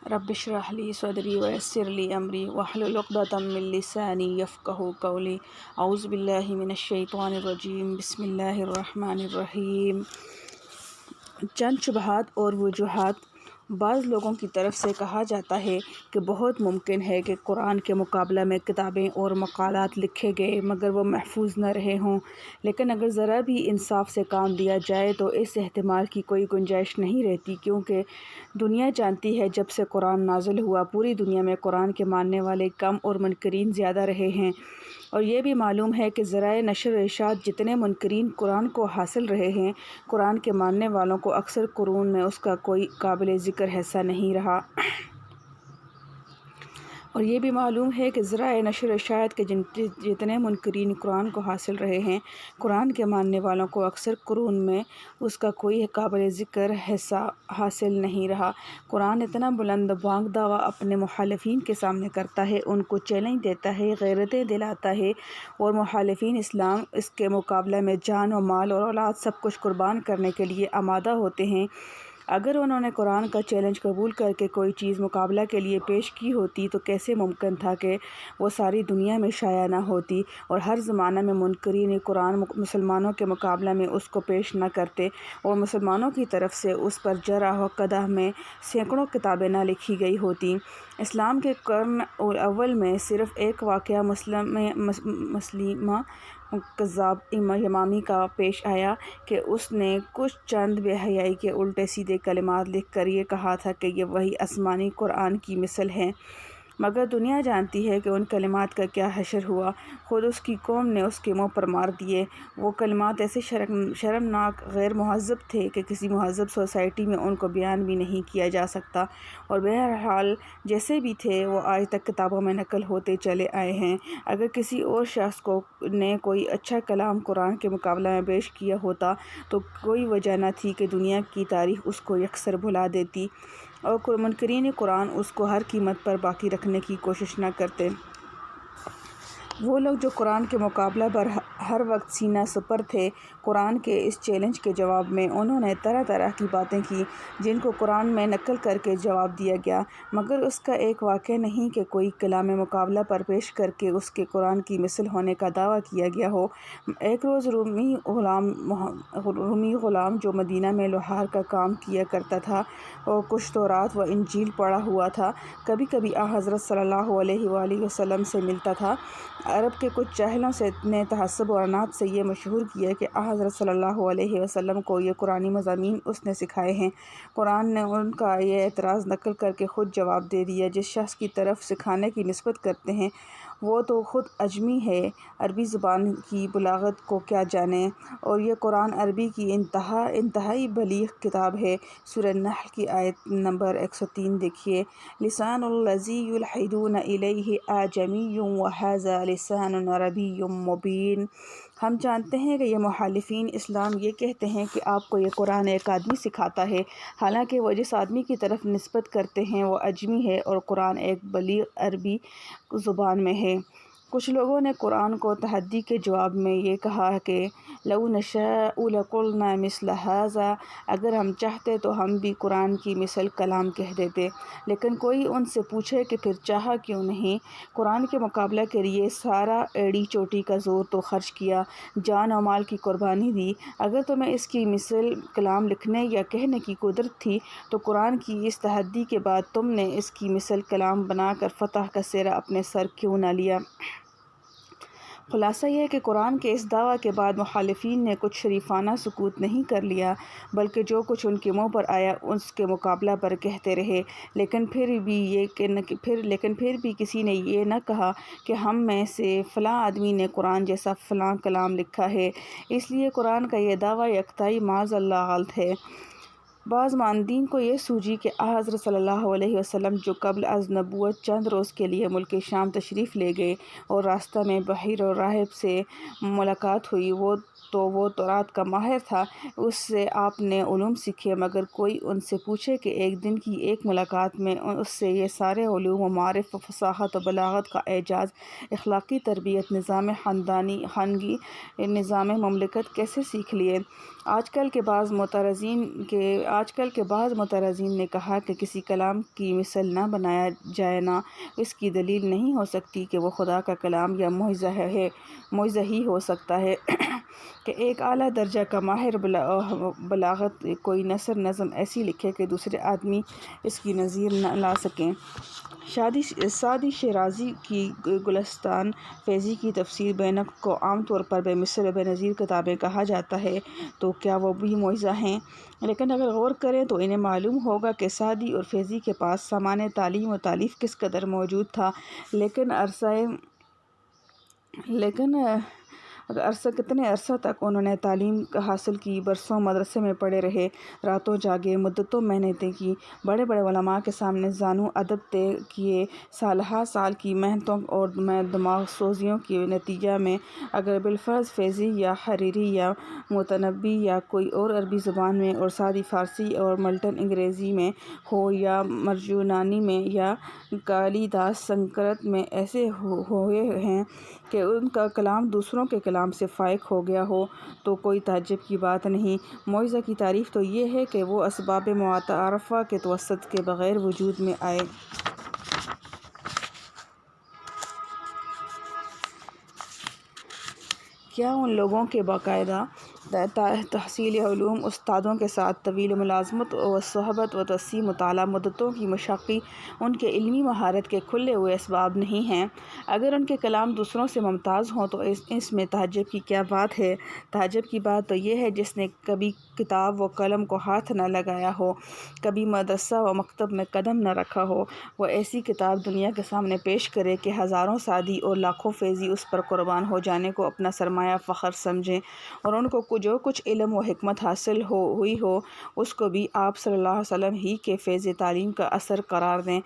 رب اشرح لی صدری ویسر لی امری واحلل عقدۃ من لسانی یفقہوا قولی۔ اعوذ باللہ من الشیطان الرجیم، بسم اللہ الرحمن الرحیم۔ چند شبہات اور وجوہات۔ بعض لوگوں کی طرف سے کہا جاتا ہے کہ بہت ممکن ہے کہ قرآن کے مقابلہ میں کتابیں اور مقالات لکھے گئے مگر وہ محفوظ نہ رہے ہوں، لیکن اگر ذرا بھی انصاف سے کام لیا جائے تو اس احتمال کی کوئی گنجائش نہیں رہتی، کیونکہ دنیا جانتی ہے جب سے قرآن نازل ہوا پوری دنیا میں قرآن کے ماننے والے کم اور منکرین زیادہ رہے ہیں، اور یہ بھی معلوم ہے کہ ذرائع نشر و ارشاد جتنے منکرین قرآن کو حاصل رہے ہیں، قرآن کے ماننے والوں کو اکثر قرون میں اس کا کوئی قابل ذکر حصہ نہیں رہا۔ اور یہ بھی معلوم ہے کہ ذرائع نشر و ارشاد کے جتنے منکرین قرآن کو حاصل رہے ہیں، قرآن کے ماننے والوں کو اکثر قرون میں اس کا کوئی قابل ذکر حصہ حاصل نہیں رہا۔ قرآن اتنا بلند بانگ دعویٰ اپنے مخالفین کے سامنے کرتا ہے، ان کو چیلنج دیتا ہے، غیرتیں دلاتا ہے، اور مخالفین اسلام اس کے مقابلہ میں جان و مال اور اولاد سب کچھ قربان کرنے کے لیے آمادہ ہوتے ہیں۔ اگر انہوں نے قرآن کا چیلنج قبول کر کے کوئی چیز مقابلہ کے لیے پیش کی ہوتی تو کیسے ممکن تھا کہ وہ ساری دنیا میں شائع نہ ہوتی، اور ہر زمانہ میں منکرین قرآن مسلمانوں کے مقابلہ میں اس کو پیش نہ کرتے، اور مسلمانوں کی طرف سے اس پر جرح و قدح میں سینکڑوں کتابیں نہ لکھی گئی ہوتیں۔ اسلام کے قرن اول میں صرف ایک واقعہ مسلمہ کذاب یمامی کا پیش آیا کہ اس نے کچھ چند بے حیائی کے الٹے سیدھے کلمات لکھ کر یہ کہا تھا کہ یہ وہی آسمانی قرآن کی مثل ہے، مگر دنیا جانتی ہے کہ ان کلمات کا کیا حشر ہوا۔ خود اس کی قوم نے اس کے منہ پر مار دیے۔ وہ کلمات ایسے شرمناک، غیر مہذب تھے کہ کسی مہذب سوسائٹی میں ان کو بیان بھی نہیں کیا جا سکتا، اور بہرحال جیسے بھی تھے وہ آج تک کتابوں میں نقل ہوتے چلے آئے ہیں۔ اگر کسی اور شخص نے کوئی اچھا کلام قرآن کے مقابلہ میں پیش کیا ہوتا تو کوئی وجہ نہ تھی کہ دنیا کی تاریخ اس کو یکسر بھلا دیتی، اور منکرین قرآن اس کو ہر قیمت پر باقی رکھنے کی کوشش نہ کرتے۔ وہ لوگ جو قرآن کے مقابلہ پر ہر وقت سینہ سپر تھے، قرآن کے اس چیلنج کے جواب میں انہوں نے طرح طرح کی باتیں کی جن کو قرآن میں نقل کر کے جواب دیا گیا، مگر اس کا ایک واقعہ نہیں کہ کوئی کلام مقابلہ پر پیش کر کے اس کے قرآن کی مثل ہونے کا دعویٰ کیا گیا ہو۔ ایک روز رومی غلام جو مدینہ میں لوہار کا کام کیا کرتا تھا اور کچھ تورات و انجیل پڑھا ہوا تھا، کبھی کبھی حضرت صلی اللہ علیہ وآلہ وسلم سے ملتا تھا۔ عرب کے کچھ جاہلوں نے تعصب اور عناد سے یہ مشہور کیا کہ حضرت صلی اللہ علیہ وسلم کو یہ قرآنی مضامین اس نے سکھائے ہیں۔ قرآن نے ان کا یہ اعتراض نقل کر کے خود جواب دے دیا۔ جس شخص کی طرف سکھانے کی نسبت کرتے ہیں وہ تو خود عجمی ہے، عربی زبان کی بلاغت کو کیا جانے، اور یہ قرآن عربی کی انتہائی بلیغ کتاب ہے۔ سورہ نحل کی آیت نمبر 103 دیکھیے۔ لسان الذی یلحدون الیہ اعجمی وہذا لسان عربی مبین۔ ہم جانتے ہیں کہ یہ مخالفین اسلام یہ کہتے ہیں کہ آپ کو یہ قرآن ایک آدمی سکھاتا ہے، حالانکہ وہ جس آدمی کی طرف نسبت کرتے ہیں وہ عجمی ہے اور قرآن ایک بلیغ عربی زبان میں ہے۔ کچھ لوگوں نے قرآن کو تحدی کے جواب میں یہ کہا کہ لو نشاء لقلنا مثل ھذا، اگر ہم چاہتے تو ہم بھی قرآن کی مثل کلام کہہ دیتے، لیکن کوئی ان سے پوچھے کہ پھر چاہا کیوں نہیں؟ قرآن کے مقابلہ کے لیے سارا ایڑی چوٹی کا زور تو خرچ کیا، جان و مال کی قربانی دی۔ اگر تمہیں اس کی مثل کلام لکھنے یا کہنے کی قدرت تھی تو قرآن کی اس تحدی کے بعد تم نے اس کی مثل کلام بنا کر فتح کا سہرہ اپنے سر کیوں نہ لیا؟ خلاصہ یہ کہ قرآن کے اس دعویٰ کے بعد مخالفین نے کچھ شریفانہ سکوت نہیں کر لیا، بلکہ جو کچھ ان کے منہ پر آیا اس کے مقابلہ پر کہتے رہے، لیکن پھر بھی کسی نے یہ نہ کہا کہ ہم میں سے فلاں آدمی نے قرآن جیسا فلاں کلام لکھا ہے۔ اس لیے قرآن کا یہ دعویٰ یکتائی معاذ اللہ غلط ہے۔ بعض ماندین کو یہ سوجی کہ حضرت صلی اللہ علیہ وسلم جو قبل از نبوت چند روز کے لیے ملک شام تشریف لے گئے اور راستہ میں بحیر اور راہب سے ملاقات ہوئی، وہ تورات کا ماہر تھا، اس سے آپ نے علوم سیکھے، مگر کوئی ان سے پوچھے کہ ایک دن کی ایک ملاقات میں اس سے یہ سارے علوم و معارف و فصاحت و بلاغت کا اعجاز، اخلاقی تربیت، نظام خانگی، نظام مملکت کیسے سیکھ لیے؟ آج کل کے بعض معترضین کے آج کل کے بعض مترجمین نے کہا کہ کسی کلام کی مثل نہ بنایا جائے نہ اس کی دلیل نہیں ہو سکتی کہ وہ خدا کا کلام یا معجزہ ہی ہو سکتا ہے کہ ایک اعلیٰ درجہ کا ماہر بلاغت کوئی نثر نظم ایسی لکھے کہ دوسرے آدمی اس کی نظیر نہ لا سکیں۔ سعدی شیرازی کی گلستان فیضی کی تفسیر بینق کو عام طور پر بے مثل و بے نظیر کتابیں کہا جاتا ہے، تو کیا وہ بھی معجزہ ہیں؟ لیکن اگر غور کریں تو انہیں معلوم ہوگا کہ سعدی اور فیضی کے پاس سامان تعلیم و تالیف کس قدر موجود تھا، لیکن کتنے عرصہ تک انہوں نے تعلیم حاصل کی، برسوں مدرسے میں پڑے رہے، راتوں جاگے، مدتوں محنتیں کی، بڑے بڑے علماء کے سامنے زانو ادب طے کیے، سالہا سال کی محنتوں اور دماغ سوزیوں کے نتیجہ میں اگر بالفرض فیضی یا حریری یا متنبی یا کوئی اور عربی زبان میں اور سعدی فارسی اور ملٹن انگریزی میں ہو یا مرجانانی میں یا کالی داس سنسکرت میں ایسے ہوئے ہیں کہ ان کا کلام دوسروں کے کلام سے فائق ہو گیا ہو تو کوئی تعجب کی بات نہیں۔ معجزہ کی تعریف تو یہ ہے کہ وہ اسباب متعارفہ کے توسط کے بغیر وجود میں آئے۔ کیا ان لوگوں کے باقاعدہ تحصیل علوم، استادوں کے ساتھ طویل ملازمت و صحبت و وسیع مطالعہ، مدتوں کی مشقیں ان کے علمی مہارت کے کھلے ہوئے اسباب نہیں ہیں؟ اگر ان کے کلام دوسروں سے ممتاز ہوں تو اس میں تعجب کی کیا بات ہے؟ تعجب کی بات تو یہ ہے جس نے کبھی کتاب و قلم کو ہاتھ نہ لگایا ہو، کبھی مدرسہ و مکتب میں قدم نہ رکھا ہو، وہ ایسی کتاب دنیا کے سامنے پیش کرے کہ ہزاروں سعدی اور لاکھوں فیضی اس پر قربان ہو جانے کو اپنا سرمایہ فخر سمجھیں، اور ان کو جو کچھ علم و حکمت حاصل ہوئی ہو اس کو بھی آپ صلی اللہ علیہ وسلم ہی کے فیض تعلیم کا اثر قرار دیں۔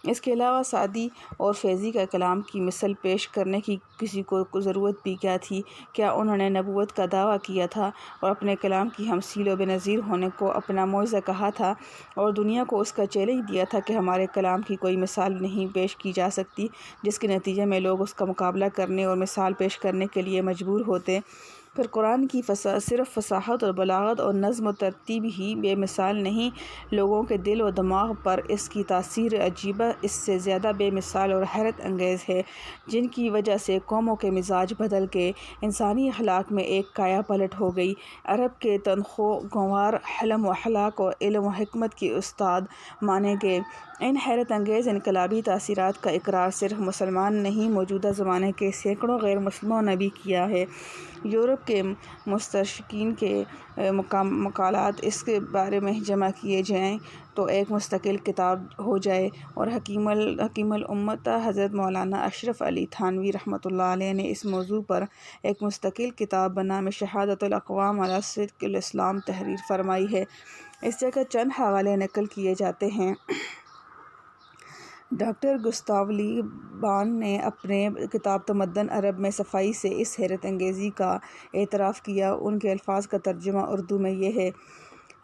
اس کے علاوہ سعدی اور فیضی کا کلام کی مثل پیش کرنے کی کسی کو ضرورت بھی کیا تھی؟ کیا انہوں نے نبوت کا دعویٰ کیا تھا اور اپنے کلام کی ہمثیل و بے نظیر ہونے کو اپنا معجزہ کہا تھا اور دنیا کو اس کا چیلنج دیا تھا کہ ہمارے کلام کی کوئی مثال نہیں پیش کی جا سکتی جس کے نتیجے میں لوگ اس کا مقابلہ کرنے اور مثال پیش کرنے کے لیے مجبور ہوتے؟ پھر قرآن کی صرف فصاحت اور بلاغت اور نظم و ترتیب ہی بے مثال نہیں، لوگوں کے دل و دماغ پر اس کی تاثیر عجیبہ اس سے زیادہ بے مثال اور حیرت انگیز ہے، جن کی وجہ سے قوموں کے مزاج بدل کے انسانی اخلاق میں ایک کایا پلٹ ہو گئی۔ عرب کے تنخو گنوار حلم و اخلاق اور علم و حکمت کے استاد مانے گئے۔ ان حیرت انگیز انقلابی تاثرات کا اقرار صرف مسلمان نہیں، موجودہ زمانے کے سینکڑوں غیر مسلموں نے بھی کیا ہے۔ یورپ کے مستشرقین کے مقالات اس کے بارے میں جمع کیے جائیں تو ایک مستقل کتاب ہو جائے، اور حکیم الامت حضرت مولانا اشرف علی تھانوی رحمۃ اللہ علیہ نے اس موضوع پر ایک مستقل کتاب بنام شہادت الاقوام علی صدق الاسلام تحریر فرمائی ہے۔ اس جگہ چند حوالے نقل کیے جاتے ہیں۔ ڈاکٹر گستاو لی بان نے اپنے کتاب تمدن عرب میں صفائی سے اس حیرت انگیزی کا اعتراف کیا۔ ان کے الفاظ کا ترجمہ اردو میں یہ ہے: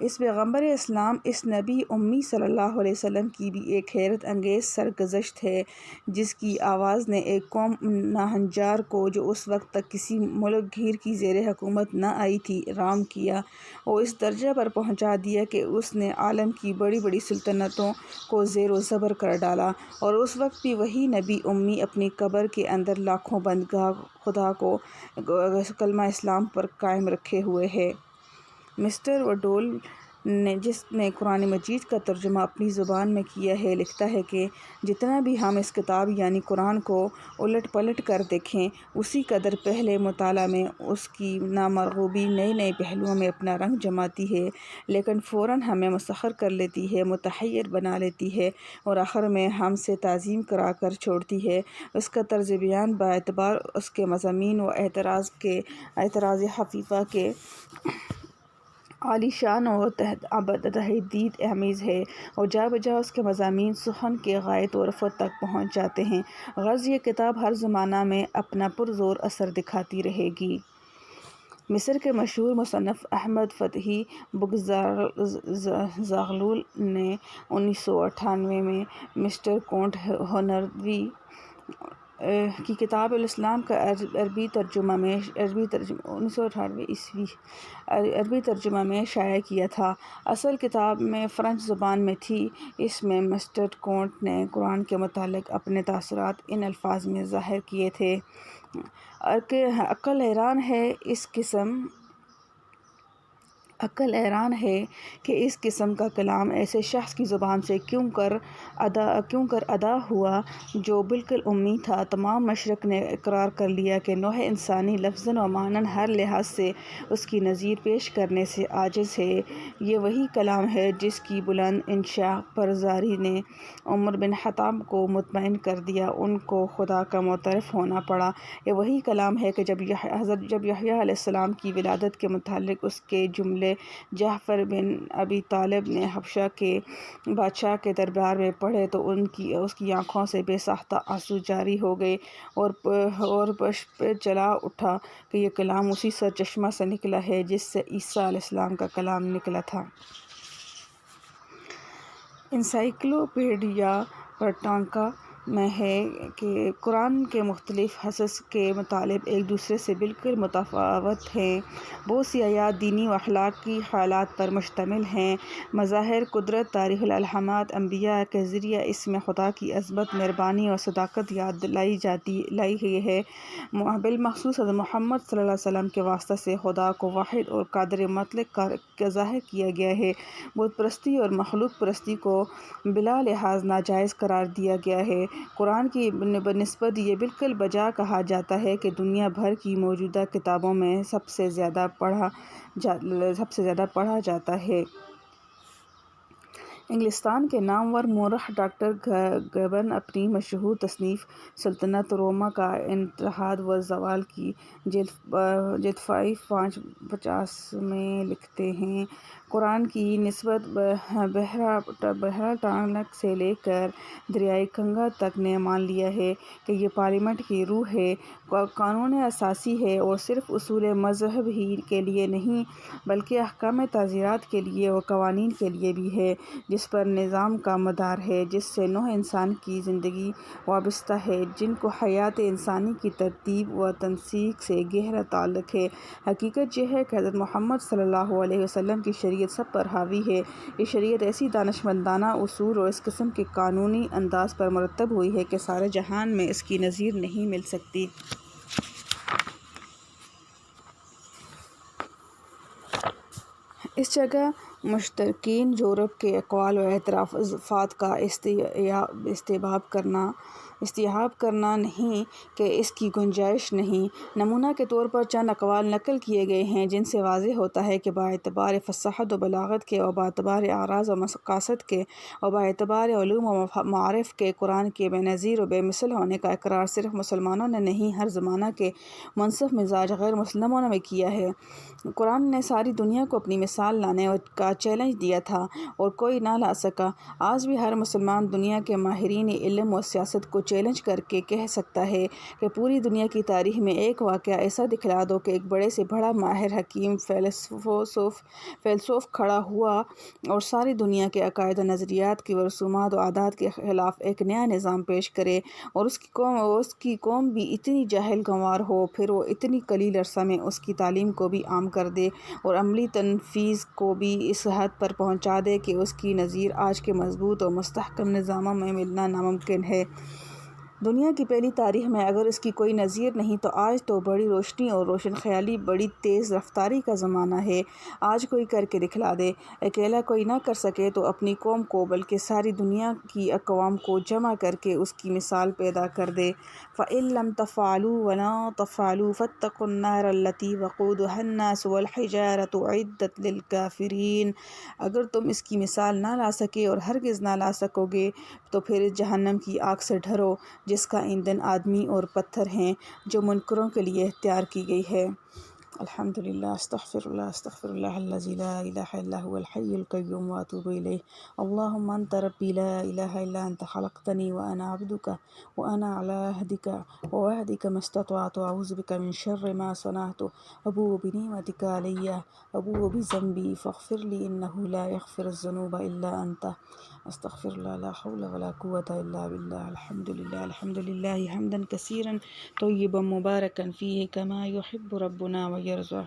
اس پیغمبر اسلام، اس نبی امی صلی اللہ علیہ وسلم کی بھی ایک حیرت انگیز سرگزشت ہے، جس کی آواز نے ایک قوم ناہنجار کو جو اس وقت تک کسی ملک گیر کی زیر حکومت نہ آئی تھی رام کیا اور اس درجہ پر پہنچا دیا کہ اس نے عالم کی بڑی بڑی سلطنتوں کو زیر و زبر کر ڈالا، اور اس وقت بھی وہی نبی امی اپنی قبر کے اندر لاکھوں بندگاہ خدا کو کلمہ اسلام پر قائم رکھے ہوئے ہے۔ مسٹر وڈول جس نے قرآن مجید کا ترجمہ اپنی زبان میں کیا ہے، لکھتا ہے کہ جتنا بھی ہم اس کتاب یعنی قرآن کو الٹ پلٹ کر دیکھیں، اسی قدر پہلے مطالعہ میں اس کی نامرغوبی نئے نئے پہلوؤں میں اپنا رنگ جماتی ہے، لیکن فوراً ہمیں مسخر کر لیتی ہے، متحیر بنا لیتی ہے اور آخر میں ہم سے تعظیم کرا کر چھوڑتی ہے۔ اس کا طرز بیان باعتبار اس کے مضامین و اعتراض حفیظہ کے عالی شان و تحدید آمیز ہے، اور جا بجا اس کے مضامین سخن کے غایت و رفعت تک پہنچ جاتے ہیں۔ غرض یہ کتاب ہر زمانہ میں اپنا پرزور اثر دکھاتی رہے گی۔ مصر کے مشہور مصنف احمد فتحی بگزاغلول نے 1998 میں مسٹر کونٹ ہنروی کی کتاب الاسلام کا عربی ترجمہ 1998 عربی ترجمہ میں شائع کیا تھا۔ اصل کتاب میں فرانس زبان میں تھی۔ اس میں مسٹر کونٹ نے قرآن کے متعلق اپنے تاثرات ان الفاظ میں ظاہر کیے تھے کہ عقل حیران ہے کہ اس قسم کا کلام ایسے شخص کی زبان سے کیوں کر ادا ہوا جو بالکل امی تھا۔ تمام مشرق نے اقرار کر لیا کہ نوع انسانی لفظاً و معناً ہر لحاظ سے اس کی نظیر پیش کرنے سے عاجز ہے۔ یہ وہی کلام ہے جس کی بلند انشاء پر زاری نے عمر بن خطاب کو مطمئن کر دیا، ان کو خدا کا معترف ہونا پڑا۔ یہ وہی کلام ہے کہ جب یحییٰ علیہ السلام کی ولادت کے متعلق اس کے جملے جعفر بن ابی طالب نے حبشہ کے بادشاہ کے دربار میں پڑھے تو اس کی آنکھوں سے بے ساختہ آنسو جاری ہو گئے اور پہ چلا اٹھا کہ یہ کلام اسی سرچشمہ سے نکلا ہے جس سے عیسیٰ علیہ السلام کا کلام نکلا تھا۔ انسائکلوپیڈیا برٹانکا میں ہے کہ قرآن کے مختلف حصص کے مطالب ایک دوسرے سے بالکل متفاوت ہیں۔ بہت سی آیات دینی و اخلاقی خیالات پر مشتمل ہیں۔ مظاہر قدرت، تاریخ الہامات، انبیاء کے ذریعہ اس میں خدا کی عظمت، مہربانی اور صداقت یاد دلائی گئی ہے۔ بالخصوص حضرت محمد صلی اللہ علیہ وسلم کے واسطے سے خدا کو واحد اور قادر مطلق ظاہر کیا گیا ہے۔ بت پرستی اور مخلوق پرستی کو بلا لحاظ ناجائز قرار دیا گیا ہے۔ قرآن کی بنسبت یہ بالکل بجا کہا جاتا ہے کہ دنیا بھر کی موجودہ کتابوں میں سب سے زیادہ پڑھا جاتا ہے۔ انگلستان کے نامور مورخ ڈاکٹر گبن اپنی مشہور تصنیف سلطنت روما کا اتحاد و زوال کی جلد 550 میں لکھتے ہیں، قرآن کی نسبت بحیرہ ٹانک سے لے کر دریائے گنگا تک نے مان لیا ہے کہ یہ پارلیمنٹ کی روح ہے، قانون اساسی ہے اور صرف اصول مذہب ہی کے لیے نہیں بلکہ احکام تعزیرات کے لیے و قوانین کے لیے بھی ہے، جس پر نظام کا مدار ہے، جس سے نوع انسان کی زندگی وابستہ ہے، جن کو حیات انسانی کی ترتیب و تنسیق سے گہرا تعلق ہے۔ حقیقت یہ ہے کہ حضرت محمد صلی اللہ علیہ وسلم کی شریعت سب پر حاوی ہے۔ یہ شریعت ایسی دانشمندانہ اصول اور اس قسم کے قانونی انداز پر مرتب ہوئی ہے کہ سارے جہان میں اس کی نظیر نہیں مل سکتی۔ اس جگہ مشترکین یورپ کے اقوال و اعترافات کا استیعاب کرنا نہیں کہ اس کی گنجائش نہیں۔ نمونہ کے طور پر چند اقوال نقل کیے گئے ہیں جن سے واضح ہوتا ہے کہ باعتبار فصاحت و بلاغت کے اور باعتبار اعراض و مقاصد کے اور باعتبار علوم و معارف کے قرآن کے بے نظیر و بے مثل ہونے کا اقرار صرف مسلمانوں نے نہیں، ہر زمانہ کے منصف مزاج غیر مسلموں نے کیا ہے۔ قرآن نے ساری دنیا کو اپنی مثال لانے کا چیلنج دیا تھا اور کوئی نہ لا سکا۔ آج بھی ہر مسلمان دنیا کے ماہرین علم و سیاست کو چیلنج کر کے کہہ سکتا ہے کہ پوری دنیا کی تاریخ میں ایک واقعہ ایسا دکھلا دو کہ ایک بڑے سے بڑا ماہر، حکیم، فیلسوف کھڑا ہوا اور ساری دنیا کے عقائد و نظریات کی رسومات و عادات کے خلاف ایک نیا نظام پیش کرے اور اس کی قوم بھی اتنی جاہل گنوار ہو، پھر وہ اتنی قلیل عرصہ میں اس کی تعلیم کو بھی عام کر دے اور عملی تنفیذ کو بھی اس حد پر پہنچا دے کہ اس کی نظیر آج کے مضبوط اور مستحکم نظاموں میں ملنا ناممکن ہے۔ دنیا کی پہلی تاریخ میں اگر اس کی کوئی نظیر نہیں تو آج تو بڑی روشنی اور روشن خیالی، بڑی تیز رفتاری کا زمانہ ہے۔ آج کوئی کر کے دکھلا دے، اکیلا کوئی نہ کر سکے تو اپنی قوم کو بلکہ ساری دنیا کی اقوام کو جمع کر کے اس کی مثال پیدا کر دے۔ فَإِن لَّمْ تَفْعَلُوا وَلَن تَفْعَلُوا فَاتَّقُوا النَّارَ الَّتِي وَقُودُهَا النَّاسُ وَالْحِجَارَةُ أُعِدَّتْ لِلْكَافِرِينَ۔ اگر تم اس کی مثال نہ لا سکے اور ہرگز نہ لا سکو گے تو پھر اس جہنم کی آگ سے ڈرو جس کا ایندھن آدمی اور پتھر ہیں جو منکروں کے لیے تیار کی گئی ہے۔ الحمد لله. استغفر الله الذي لا اله الا هو الحي القيوم واتوب اليه. اللهم انت ربي لا اله الا انت خلقتني وانا عبدك وانا على عهدك ووعدك ما استطعت اعوذ بك من شر ما صنعت ابوء بنعمتك علي ابوء بذنبي فاغفر لي انه لا يغفر الذنوب الا انت. استغفر الله. لا حول ولا قوة الا بالله. الحمد لله حمدا كثيرا طيبا مباركا فيه كما يحب ربنا ويرضى.